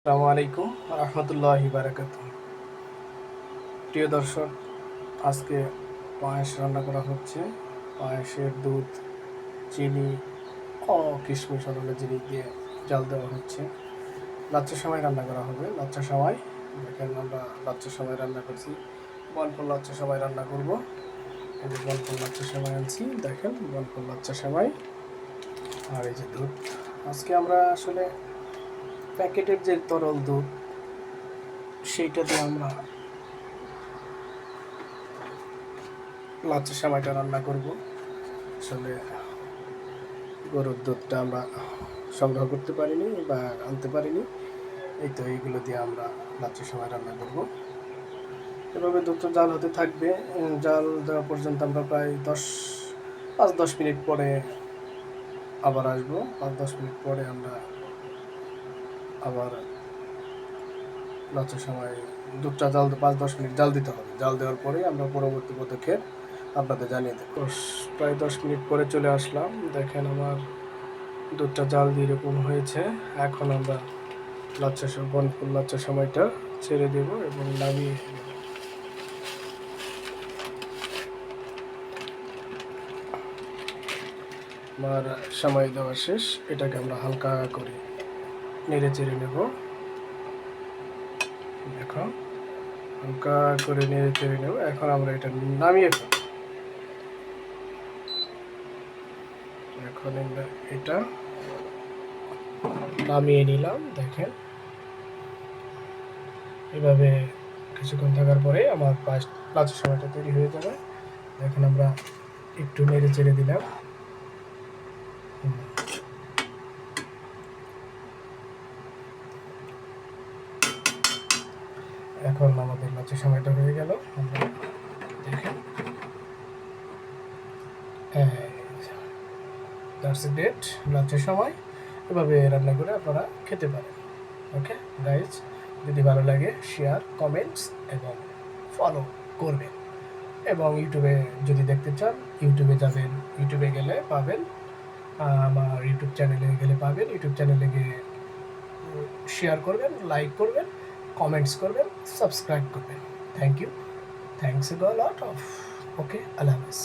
আসসালামু আলাইকুম রহমতুল্লাহি বারাকাতুহ। প্রিয় দর্শক, আজকে পায়েস রান্না করা হচ্ছে। পায়েসের দুধ, চিনি ও কিশমিশ অন্যান্য জিনিস দিয়ে জাল দেওয়া হচ্ছে। লাচ্চা সেমাই রান্না করা হবে। লাচ্চা সেমাই দেখেন, আমরা লাচ্চা সেমাই রান্না করছি। বনফুল লাচ্চা সেমাই রান্না করব। এই যে বনফুল লাচ্চা সেমাই আনছি, দেখেন বনফুল লাচ্চা সেমাই। আর এই যে দুধ, আজকে আমরা আসলে প্যাকেটের যে তরল দুধ সেইটা দিয়ে আমরা লাচ্চা সেমাইটা রান্না করব। আসলে গরুর দুধটা আমরা সংগ্রহ করতে পারিনি বা আনতে পারিনি, এই তো এইগুলো দিয়ে আমরা লাচ্চা সেমাই রান্না করব। এভাবে দুধটা জাল হতে থাকবে। জাল দেওয়া পর্যন্ত আমরা প্রায় 5-10 মিনিট পরে আবার আসবো। 5-10 মিনিট পরে আমরা আবার লাচ্চা সেমাই, দুধটা 5-10 মিনিট জাল দিতে হবে। জাল দেওয়ার পরে আমরা পরবর্তী পদক্ষেপ আপনাদের জানিয়ে দেব। প্রায় 10 মিনিট পরে চলে আসলাম। দেখেন আমার দুধটা জাল দিয়ে এরকম হয়েছে। এখন আমরা বনফুল লাচ্চা সেমাইটা ছেড়ে দেব এবং নামিয়ে নেব। আমার সেমাই দেওয়া শেষ। এটাকে আমরা হালকা করে নেড়ে চেড়ে নেব। এখন হালকা করে নেড়ে চেড়ে নেব। এখন আমরা এটা নামিয়ে ফেলব। এখন আমরা এটা নামিয়ে নিলাম। দেখেন, এভাবে কিছুক্ষণ থাকার পরে আমার লাচ্চা সেমাইটা তৈরি হয়ে যাবে। দেখেন, আমরা একটু নেড়ে চেড়ে দিলাম। এখন আমাদের লাচ্চা সেমাইটা হয়ে গেল। আমরা দেখেন, দ্যাটস ইট, লাচ্চা সেমাই। এভাবে রান্না করে আপনারা খেতে পারেন। ওকে গাইজ, যদি ভালো লাগে শেয়ার, কমেন্টস এবং ফলো করবেন। এবং ইউটিউবে যদি দেখতে চান, ইউটিউবে যাবেন, ইউটিউবে গেলে পাবেন, আমার ইউটিউব চ্যানেলে গেলে পাবেন। ইউটিউব চ্যানেলে গিয়ে শেয়ার করবেন, লাইক করবেন, কমেন্টস করবেন, সাবস্ক্রাইব করবেন। Thank you, thanks a lot of. Okay, আল্লাহ হাফেজ।